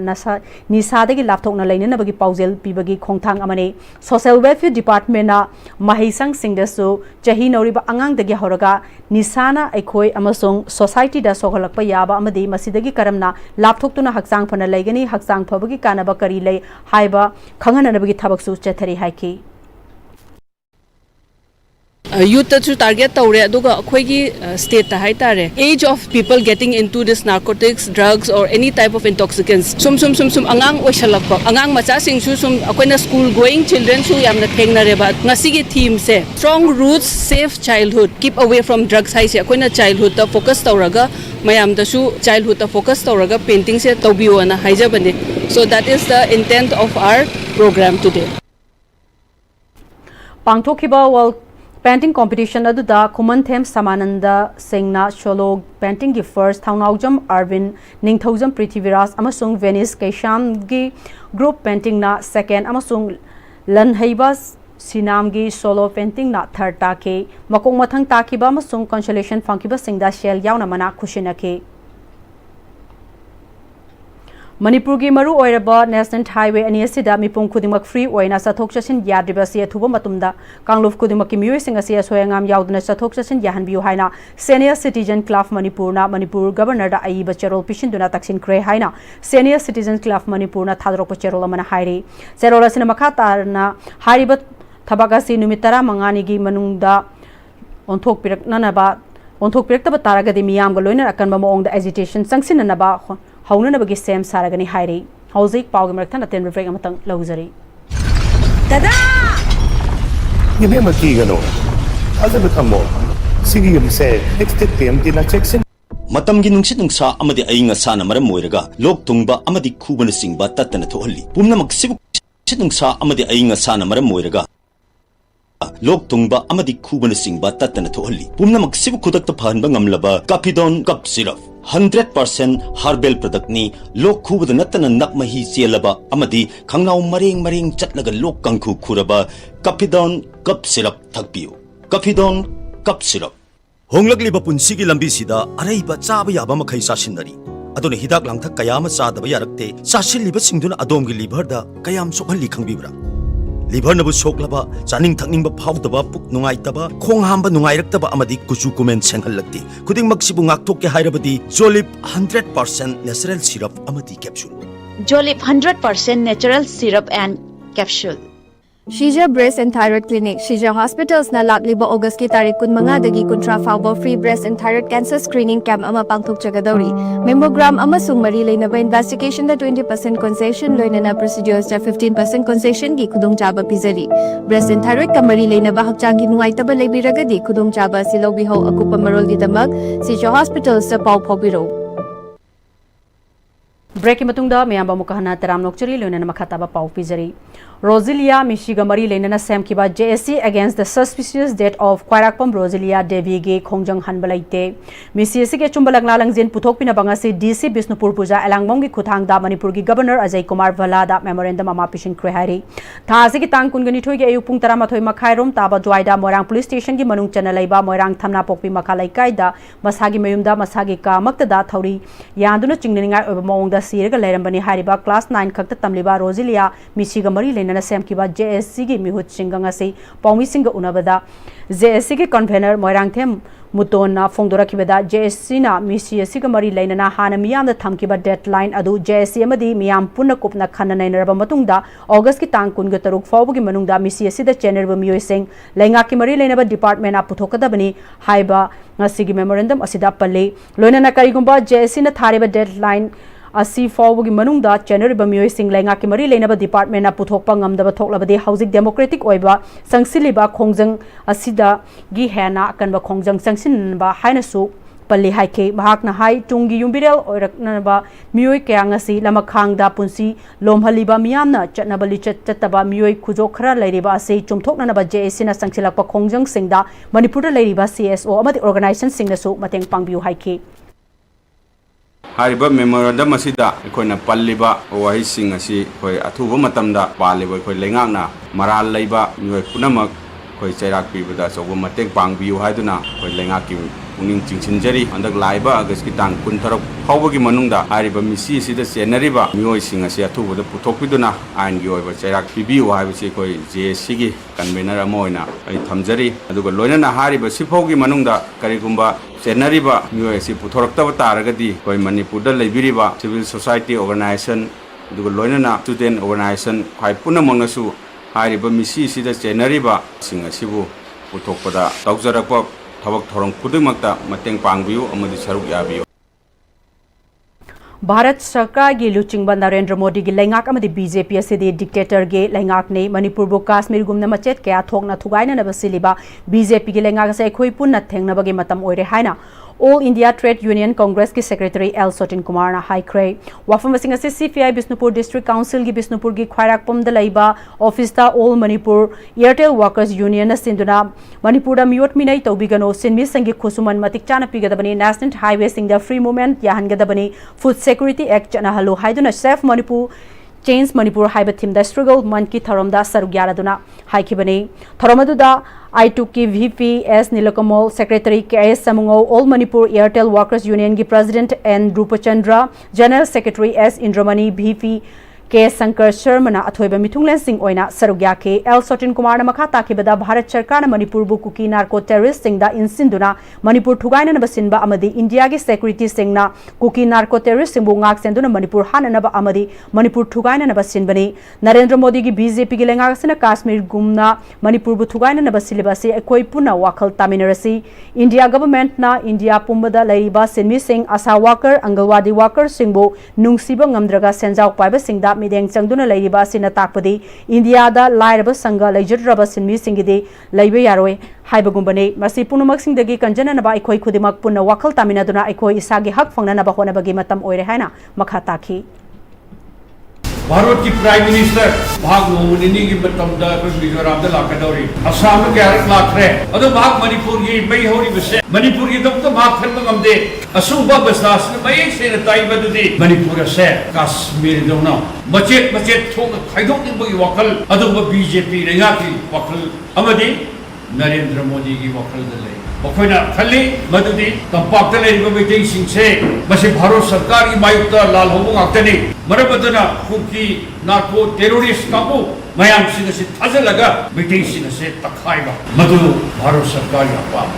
nisa dagi lapthok na lainana bagi paujel pibagi khongthang amane social welfare department na mahisang singdasu chahi noriba angang dagi horaga nisana aikhoi amasung society da sogalakpa yaba amadi masidagi karamna lapthok tuna haksang phana laigani haksang phabagi kanaba kari lei haiba khangana bagi thabaksu chathari haiki youth to target tawre aduga akhoi state ta haitare age of people getting into this narcotics drugs or any type of intoxicants sum angang oisalakpa angang macha sing su sum akoina school going children su yamna thengnare ba ngasi gi theme se strong roots safe childhood keep away from drugs hai se akoina childhood ta focus tawraga mayam da su childhood ta focus tawraga painting se tawbiyo na haijabane so that is the intent of our program today pangthokiba world painting competition अदुदा कुमन थेम समानंद सिंगना solo painting की first Thounaojam Arvind Ningthoujam Prithviraj अमसुंग वेनिस कैशाम की group painting ना second अमसुंग लनहैबा सिनाम की सोलो पेंटिंग ना थर्ड ताके मकोंग मथंग ताकिबा अमसुंग कंसोलेशन फंकिबा सिंगदा शेल यावना मना खुशिनके Manipur ki maru oiraba national highway ani asida mipum khudimak free oina sathok chasin yadriba si athuba matumda kangluf khudimak ki miyoi sing asia soyangam yaudna sathok chasin yahan biu haina senior citizen club manipur na manipur governor da aiba cherol pishinduna taksin kre haina senior citizen club manipur na thadrok cherol amana hairi cherol asina makata na hariba thabaga si numitara mangani gi manungda onthok pirak nanaba onthok pirak taba taragadi miyam ga loina akan ba moong da agitation sangsin nanaba Hauna na bagi sem saragani hairi hauzik pawgi maraktan aten refreg amatang lauzari Tada! Hindi magkigano. Alam mo tamo, sige yun say, next time din na checksin. Matamgi nungsit nungsa amadi ay nga sana maram moiraga lok tungba amadi kubana singba tatana thohalli pumna magsibuk nungsa amadi ay nga sana maram moiraga lok tungba amadi kubana singba tatana thohalli pumna magsibuk kudakta phanba ngamlaba kapidon cup syrup 100% herbal product ni lok khubada natana nakmahi chelaba amadi khangnau maring chatlaga lok kangkhu khuraba kapidon cup syrup thakpiu kapidon cup syrup Honglakliba punsigi lambi sida araiba chaba yaba makhai sasinari aduna hidak langthak kayama chadaba yarakte sasilliba singduna adomgi liver da kayam sokhalli khangbibra liver nabu soklaba chaning thakningba phawdaba puk nungaitaba khong hamba nungairaktaba amadi kuchu kumen senghallakti khuding maksibu ngakthok ke hairabadi jolip 100% natural syrup amadi capsule Jolip 100% natural syrup and capsule. Shija Breast and Thyroid Clinic, Shija Hospitals na lagliba August ki tarik kun mga dagi kontra faubo free breast and thyroid cancer screening camp ama pangthok chagadori. Mammogram amasung marilay na ba investigation na 20% concession loy na procedures na 15% concession gi kudong chaba pizari. Breast and thyroid ka marilay na ba hakchang ginuay tabalay biragadi kudong chaba silaw bihaw akupa marol di damag Shija Hospitals sa Pau Pobiro. Break matungda mayamba mukahana taram nokchari loina na makhataba pau pizari Roselia Mishigamari Lenana Samkiba JSC against the suspicious death of Kwairakpam Roselia Devi ge Khongjang Hanbalaite Misi ke Chumbalangla Langzin Puthok Pinabangasi DC Bisnupur Puja Alangmong gi Khuthangda Manipur gi Governor Ajay Kumar Valada memorandum ama pishin krehari Thasi ki tang kungani thoi ge ayupung taramathoi makhairom taba joida Moirang police station gi manung chana leiba Moirang thamna pokpi makhalai kaida masagi mayumda masagi ka maktada thauri yanduna chingningai oba mongda sirga leirambani hariba class 9 khakta tamliba Roselia Mishigamari Nana Samkiba JSC gi mihut singang ase paumi singa unabada JSC gi convener Moirang them mutona fongdora kibada JSC na MCSC ga mari lainana hana miyam da thamkiba deadline adu JSC amadi miyam punna kupna khanna nainaraba matungda August ki tang kun ga taruk fawbu gi manungda MCSC da chenerba miyoi sing lainga ki mari lainaba department a puthokadabani haiba ngasi gi memorandum asida palle loinana karigumba JSC na thariba deadline Asi fawgi manungda General Bamiyoi Singh Lenga ki mari leinaba department na puthokpa ngamdaba thoklabade housing democratic oiba sangsiliba khongjang asida gi hena kanba khongjang sangsinba hainasu palli haike mahakna hai tungi yumbirel oiraknaba miyoi kyangasi lamakhangda punsi lomhaliba miyamna chatnabali chattaba miyoi khujo khara leiriba ase chumthoknanaba JSC na sangsilakpa khongjang singda Manipur leiriba CSO amadi organization singnasu mateng pangbiu haike Hariba memorandum asida koina palliba wahi sing asi koi athuba matamda paliba koi lengakna maral leiba nyoi punamak koi chairak pibada sobo mateng pangbiu haiduna koi lengaki uning chingchinjari andak laiba agas ki tang kuntharok phawbagi manungda hariba misi sida senariba nyoi sing asi athuba puthokpiduna ain gi oiba chairak pibiu haibasi koi JSC gi convener amoina ai thamjari aduga loinana hariba sifawgi manungda karigumba Senariba USC Puthorktaba Taragadi, Koi Manipur Libiriba, Civil Society Organization, Duloina Student Organization, Haipuna Mongasu, Hariba Misi Sida Senariba, Singasibu, Putopada, Tauzarapa, Tavak Torong Pudumakta, Mateng Pangview, Amadi Saruk Yabi. Bharat Sarkar gi luchingba Narendra Modi gi lengak amadi BJP asidi dictator ge lengak ne Manipur bo Kashmir gumna machet kya thokna thugaina na basiliba BJP gi lengak se khoi punna thengna bagi matam oire haina All India Trade Union Congress ki Secretary L. Sotin Kumar na high cray wafam wasing ase CPI Bisnupur District Council gi Bisnupur gi Khairakpam da laiba office ta All Manipur Airtel Workers Union na sinduna Manipur da miot minai tobigano sinmi sangi khusuman matik chana pigadabani National Highway sing da free movement yahan gadabani Food Security Act chana halu haiduna Safe Manipur Change Manipur haiba theme da struggle man ki tharom da saruk yaraduna haikibani tharom aduda I2K VP S Nilakamol Secretary KS Samungo All Manipur Airtel Workers Union ki President N Rupachandra General Secretary S Indramani VP K. Sankar Sharmana Athoiba Mithunglen Singh Oina Sarugya K. L. Sotin Kumar Makha Takibada Bharat Sarkar Manipur bu kuki narco terrorist Singh da insinduna Manipur Thugaina Nabasinba Amadi India ki security Singh na kuki narco terrorist Singh bu ngak senduna Manipur Hananaba Amadi Manipur Thugaina Nabasinbani Narendra Modi ki BJP ki lengasina Kashmir gumna Manipur bu Thugaina Nabasilibasi ekoi puna wakhal taminarasi India government na India pumbada laiba Sinmi Singh Asa worker Angalwadi worker Singh bu nungsiba ngamdraga senjau paiba Singh da mideng changduna laiba sina takpadi India da lairaba sangha laijadraba sinmi singide laibe yaroi haibagumbane masi punumak singdagi kanjana naba aikoi khudimak punna wakhal taminaduna aikoi isagi hak fangna naba honabagi matam oire haina makha takhi Bharat की prime minister भाग nominee की मतमदा मिजोरम दा लाकदौरी असम में क्या लाख रहे अदो भाग मणिपुर की मई होरी बसे मणिपुर की तो भाग खन गमदे असुबा बसास ने मई से ताई बदुदी मणिपुर से कश्मीर दोना बचेत बचेत थोक खाइदोक निबगी वखल अदो बीजेपी रेगा की वखल अमदी नरेंद्र मोदी की वखल दले बखोइना खली मदुदी तंपाक लेरिबा बैठे सिंसे बसे भारत सरकार की मायुक्ता लाल होबो गाक्तनी मरबदना कुकी नार्को टेररिस्ट काबू मयाम सिंह से थाजलगा बैठे सिंह से तखाइबा मदु भारत सरकार की अपा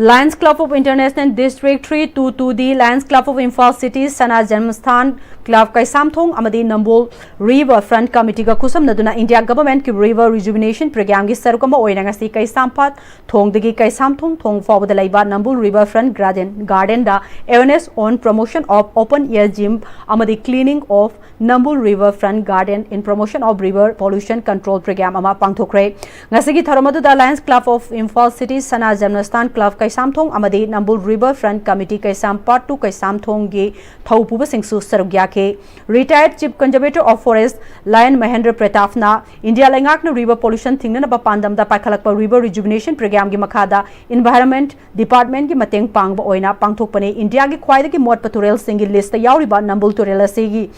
Lions Club of International District 322D Lions Club of Imphal City Sana Janmasthan Club Kaisamthong Amadi Nambol River Front Committee ka kusam naduna India government ki river rejuvenation program gi sarukama oina ngasi Kaisampat thong dagi Kaisamthong thong forward laiba Nambol River Front Garden da awareness on promotion of open air gym amadi cleaning of Nambol River Front Garden in promotion of river pollution control program ama pangthokre ngasi gi tharamadu da Lions Club of Imphal City Sana Janmasthan Club Kaisamthong amadi Nambol River Front Committee Kaisam Part 2 Kaisamthong gi thaupuba singsu sarugya ke retired chief conservator of forest Lion Mahendra Pratapna India lengakna river pollution thingna ba pandam da pakhalakpa river rejuvenation program gi makhada environment department gi mateng pangba oina pangthokpane India gi khwaida gi mot paturel singi list ta yauriba Nambol turel asigi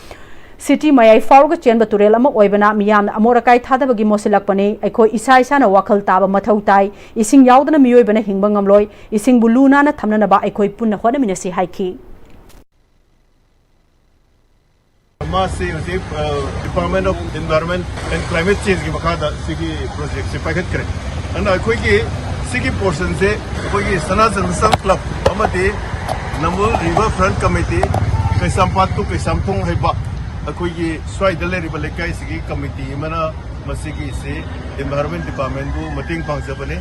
City Mayai Fauga Chen Baturel ama oibana miyam amorakai thadabagi mosilakpane aikoi isa isa na wakal taba mathau tai ising yaudana miyoibana hingba ngamloi ising buluna na thamna na ba aikoi punna hona minasi haiki Department of Environment and Climate Change की बकायदा सिकी project से packet करें अन्ना कोई की सिकी portion से कोई की सना जनसन क्लब अमदे नंबल रिवर फ्रंट कमेटी कैसामपात तो कैसामथोंग है बा कोई की स्वाई दले रिवर लेकाई सिकी कमेटी मना मसिकी से एनवायरनमेंट डिपार्टमेंट को मतींग पांचबने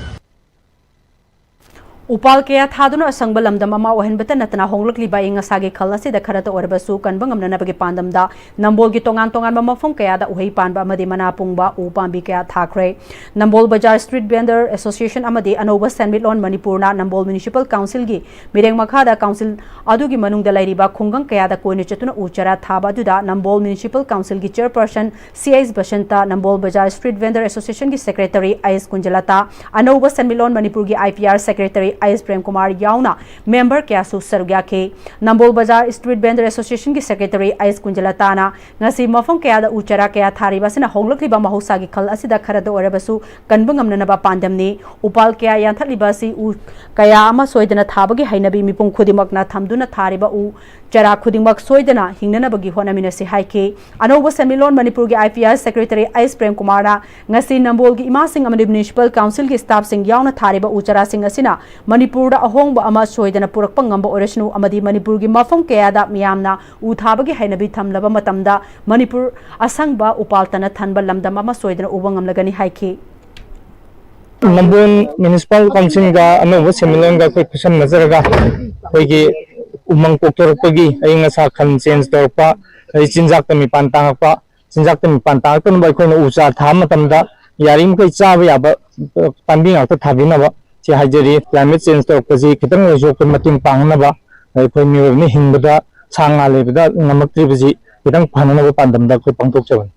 Upal kaya thaduna asangba lamdam ama ohenbata natana honglakli ba inga sage khalasi da kharata orbasu kanbang amna nabagi pandam da Nambol gi tongan tongan ba mafam kaya da uhei panba amadi manapung ba upambi kaya thakre Nambol Bazaar Street Vendor Association amadi anoba Sanmitlon Manipur na Nambol Municipal Council gi mireng makha da council adu gi manung da lairi ba khungang kaya da koine chatuna uchara thaba du da Nambol Municipal Council gi chairperson CIS Bashanta Nambol Bazaar Street Vendor Association gi secretary IS Kunjalata anoba Sanmitlon Manipur gi IPR secretary IS Prem Kumar Yauna member kya su sarugya ke Nambol Bazaar Street Vendor Association ki secretary IS Kunjalata na ngasi mafam kya da uchara kya thari basina honglakli ba mahusa gi khal asida kharada orabasu kanbang amna ba pandamni upal kya yanthali basi u kaya ama soidana thabagi hainabi mipung khudimak na thamduna thari ba u chara khudimak soidana hingnana bagi honamina si haike anoba Sanmilon Manipur gi IPR secretary IS Prem Kumar na ngasi Nambol gi ima sing amani municipal council gi staff sing yauna thari ba uchara sing asina Manipur da ahongba ama soidana purakpa ngamba orasnu amadi Manipur gi mafam kaya da miyamna u thabagi hainabi thamlaba matamda Manipur asangba upaltana thanba lamdam ama soidana ubangam lagani haike Nambol Municipal Council ga ano Sanmilon ga koi kusan nazaraga koi gi umang poktor pagi ay nga sa khan change torpa ay chinjak tami pantang pa chinjak tami pantang to bai koi no ucha tham matamda yarim koi cha ba ya ba panding ak thabina ba che hajeri climate change torpa ji khitang jo ko mating pangna ba ai koi mi ni hingbada changa lebada ngamakri bi khitang phanana ba pandam da koi pangtok chaban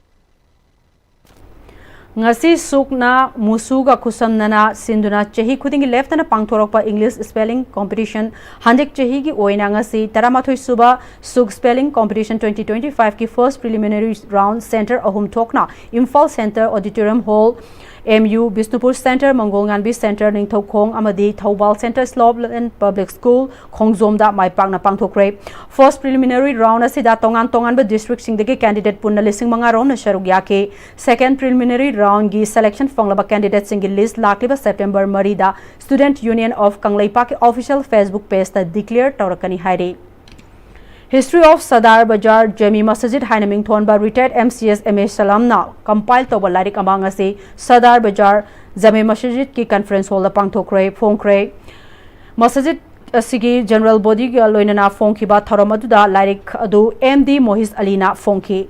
ngasi sukna musuga khusamnana sinduna chehi khudingi leftana pangthorokpa English spelling competition handek chehi gi oina ngasi taramathoi suba suk spelling competition 2025 ki first preliminary round center ahum thokna Imphal Center Auditorium Hall MU Bisnupur Center Mangolnganbi Center Ningthaukhong amadi Thaubal Center Slopeland Public School Khongjomda maipakna pangthokre first preliminary round asida tongan ba district singdagi candidate punna lising manga rom na sharuk yake second preliminary round gi selection fonglaba candidate singi list lakliba September marida Student Union of Kanglaipak official Facebook page ta declare tawrakani hairi History of Sadar Bajar Jami Masjid Hainaming Thonba retired MCS MA Salamna compiled to Balarik among us Sadar Bajar Jami Masjid ki conference hall pangthokre phongkre Masjid asigi general body ga loinana phongki ba thoramaduda Larik adu MD Mohis Alina phongki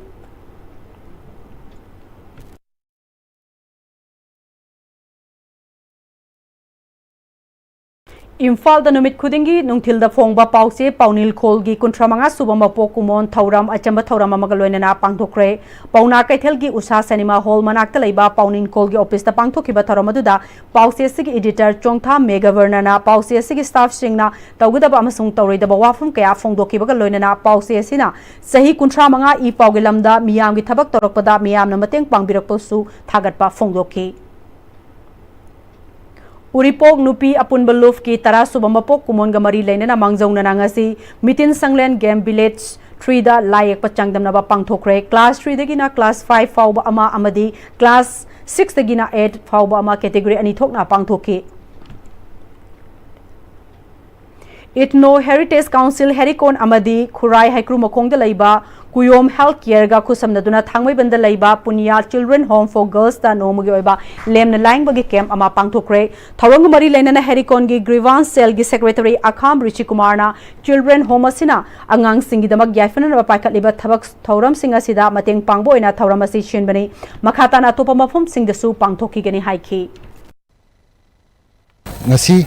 Imphal da numit khudingi nungthil da phongba pause paunil kholgi kuntramanga subama pokumon thauram achamba thauram amagaloinana pangthokre pauna kaithel gi usha cinema hall manakta leiba paunin kholgi office ta pangthokiba thauramadu pause sigi editor chongtha megavarnana pause sigi staff singna tawgudaba amasung tawreidaba wafum kaya phongdokiba loinana pause sina sahi kuntramanga I paugilamda miyamgi thabak torokpada miyamna mateng pangbirakposu thagatpa phongdoki Uripok nupi apun beluf ki tara subamapok kumon gamari lainana mangjong ngasi mitin sanglen game village 3 da layak pachangdam naba pangthokre class 3 dagina class 5 fauba ama amadi class 6 dagina 8 fauba ama category ani thokna pangthoki Itno Heritage Council Herikon amadi Khurai Haikru Mokongda laiba Kuyom Healthcare ga khusamnaduna thangmai banda laiba Punya Children Home for Girls ta nomugi oiba lemna laing bagi camp ama pangthokre thorong mari lainana Herikon gi grievance cell gi secretary Akham Richi Kumarna Children Home asina angang singi damak yaifana na paikat liba thabak thoram singa sida mateng pangbo ina thoram asi shinbani makhata na topa mafum singdasu pangthoki gani haiki ngasi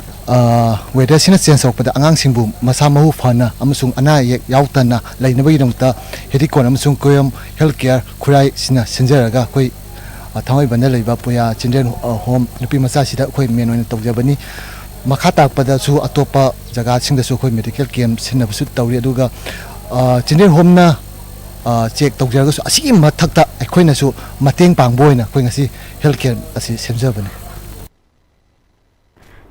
weather sina change okpada angang singbu masa mahu phana amasung ana yek yautana lainaba yidongta herikon amasung koyam healthcare khurai sina sinjaraga koi thamai banda leiba puya children home nupi masa sida koi men oina tawjabani makha takpada su atopa jaga singda su koi medical camp sinna su tawri aduga children home na check tawjaraga su asigi mathakta akoina su mateng pangboina koi ngasi healthcare asi semjabani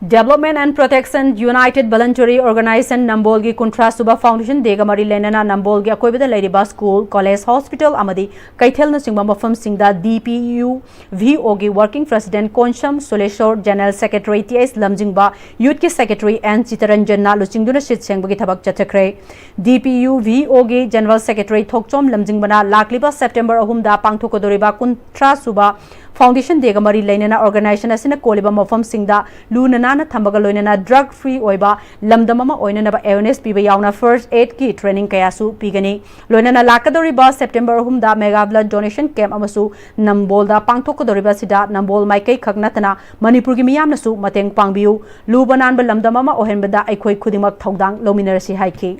Development and Protection United Voluntary Organization Nambolgi Kuntra Suba Foundation Degamari Lenana Nambolgi Akoibida Ladiba School College Hospital Amadi Kaithel na singba mafam singda DPU VOG Working President Konsham Soleshor General Secretary TS Lamjingba Youth ki Secretary N Chitaranjan na luchingduna sit sengbagi thabak chathakre DPU VOG General Secretary Thokchom Lamjingbana lakliba September ahumda pangthokodoriba Kuntra Suba Foundation Degamari Lenana Organization asina koliba mafam singda lunana na thambaga loinana drug free oiba lamdamama oinana ba awareness piba yauna first aid ki training kayasu pigani loinana lakadori ba September humda mega blood donation camp amasu Nambol da pangthokodori ba sida Nambol maikai khagnatana Manipur gi miyamna su mateng pangbiu lubanan ba lamdamama ohenbada aikoi khudimak thaudang lominarasi haiki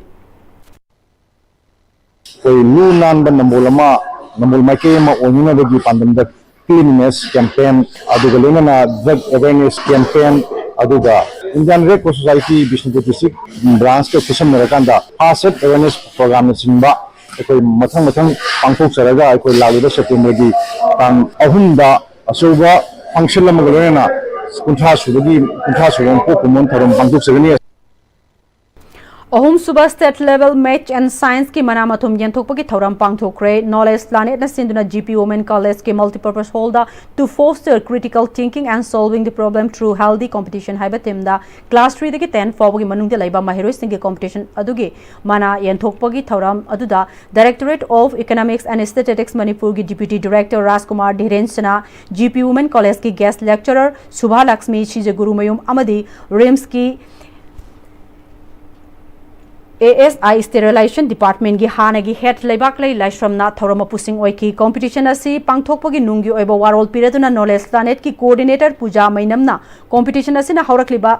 koi lu nan ba Nambol maikai ma onina bagi pandamda cleanliness campaign aduga lenana drug awareness campaign aduga Indian Red Cross Society Bishnupur district branch ke kusam merakanda first awareness program singba ekoi mathang pangthok charaga ekoi laluda September gi tang ahunda asoba function lamagolena kuntha sudong ko kumon tharom pangthok chagani Ohum Suba State Level Math and Science ki manamathum yenthokpagi thoram pangthokre Knowledge Planet na sinduna GP Women College ki multipurpose hall da to foster critical thinking and solving the problem through healthy competition haiba temda class 3 dagi 10 fawbagi manungda laiba mahiroi singi competition adugi mana yenthokpagi thoram aduda Directorate of Economics and Statistics Manipur gi Deputy Director Rajkumar Dhirensana GP Women College ki guest lecturer Subha Lakshmi Chijaguru Mayum amadi RIMS ki ASI Sterilization Department gi hanagi head leibak lei laishramna thorama pusing oiki competition asi pangthokpagi nunggi oiba warol piraduna Knowledge Planet ki coordinator Puja Mainamna competition asi na haurakliba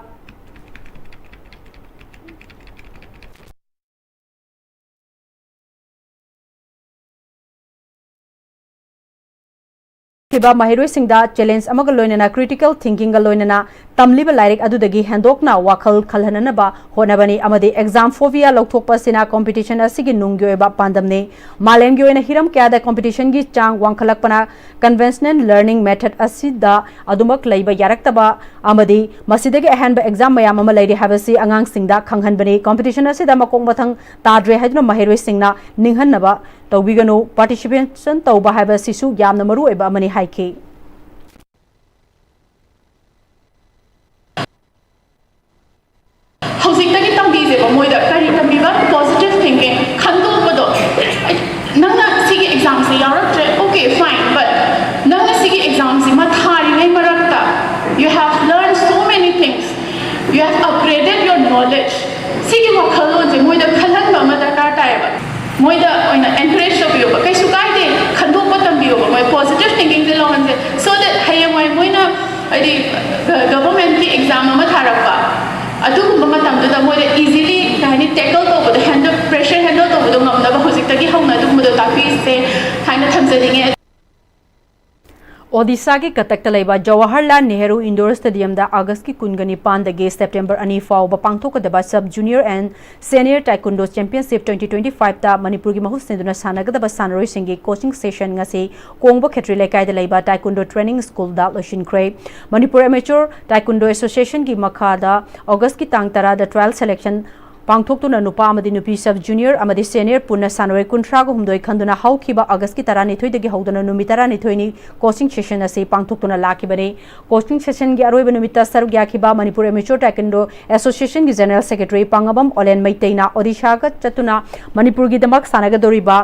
Kiba Mahiroi Singda challenge amaga loinana critical thinking ga loinana tamliba lairek adudagi handokna wakal khalhananaba honabani amadi exam phobia lokthokpa sina competition asigi nungyo ba pandamne malemgi oina hiram kyada competition gi chang wangkhalakpana conventional learning method asida adumak leiba yaraktaba amadi masidagi ahanba exam mayam ama leiri habasi angang singda khanghanbani competition asida makong mathang tadre hadna Mahiroi Singna ninghanaba tawbigano participation tawba haba sisu yamna maru eba amani haike hojik tambi je ba moida kari tambi ba positive thinking khando pado nangna sigi exam se yarak okay fine but nangna sigi exam se ma thari ngai marakta you have learned so many things you have upgraded your knowledge sigi wa khalo je moida khalan ba ma darkar ta ba moida oina encourage to biyo ba kai su kai de khando pa tambi ba moi positive thinking de longan je so that hayam moi moina adi government ki exam ma tharak ba adugumba matamda moida easily kaini tackle to bodo handle pressure handle to bodo ngamda ba hojik tagi hauna adugumba tafi se kaina thamjadinge Odisha ki Katakta laiba Jawaharlal Nehru Indoor Stadium da August ki kungani pandagi September ani fau ba pangthokadaba sub junior and senior taekwondo championship 2025 ta Manipur gi mahus senduna sanagadaba sanaroi singi coaching session ngasi kongba khetri lekai da laiba taekwondo training school da loshin kre Manipur Amateur Taekwondo Association gi makha da August ki tang tara da trial selection pangthoktuna nupa amadi nupi sub junior amadi senior punna sanoi kunthra go humdoi khanduna haukiba August ki tarani thoi dagi haudana numitara ni thoini coaching session ase pangthoktuna lakibane coaching session gi aroi benumita saruk yakhiba Manipur Amateur Taekwondo Association gi general secretary Pangabam Olen Maiteina Odisha ga chatuna Manipur gi damak sanaga doriba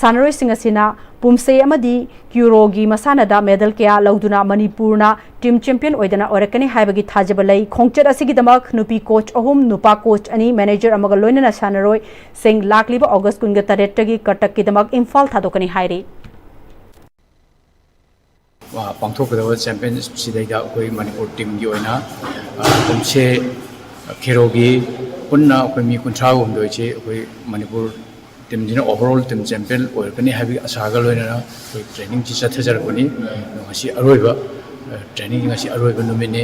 sanaroi singasina pumse amadi kyurogi masana da medal kya lauduna Manipurna team champion oidana orakani haibagi thajabalai khongchat asigi damak nupi coach ahum nupa coach ani manager amaga loinana sanaroi sing lakliba August kunga tarettagi katak ki damak imphal thadokani hairi wa pangthokadaba championship sidaida koi Manipur team gi oina pumse kherogi punna koi mi kunthra gum doiche koi Manipur team jina overall team champion oirkani habi asaga loina koi training chi chathajarkoni ngasi aroiba training ngasi aroiba numine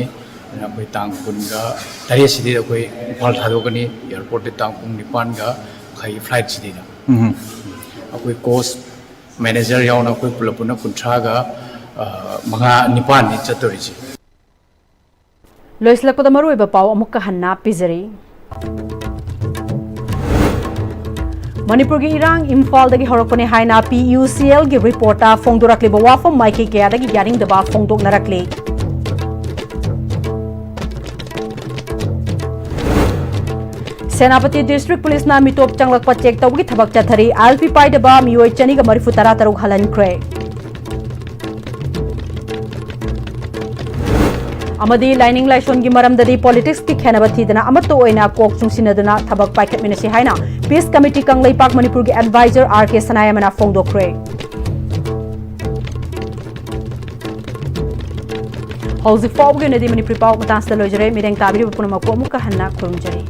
na koi tang kunga tare sidi koi phal thadokani airport te tang pung nipan ga khai flight sidi na koi coach manager yauna koi pulapuna kunthra ga manga nipan ni chatorichi loislakpada maruiba pau amukka hanna pizari Manipur gi irang Imphal dagi horakpane haina PUCL gi reporter phongdorakle bawa from Mike kya dagi yaring daba phongdok narakle Senapati District Police na mitop changlakpa check tawgi thabak chathari alpi pai daba mioi chani ga marifu tara taruk halan kre amadi lining laishon gi maram dadi politics ki khenabati dana amato oina kok chungsina dana thabak paikhat minasi haina peace committee kanglai park Manipur gi advisor RK Sanayamana phongdokre hauzi fawge nadi Manipur pau matasta lojare mireng tabiri puna makko muka hanna khurumjari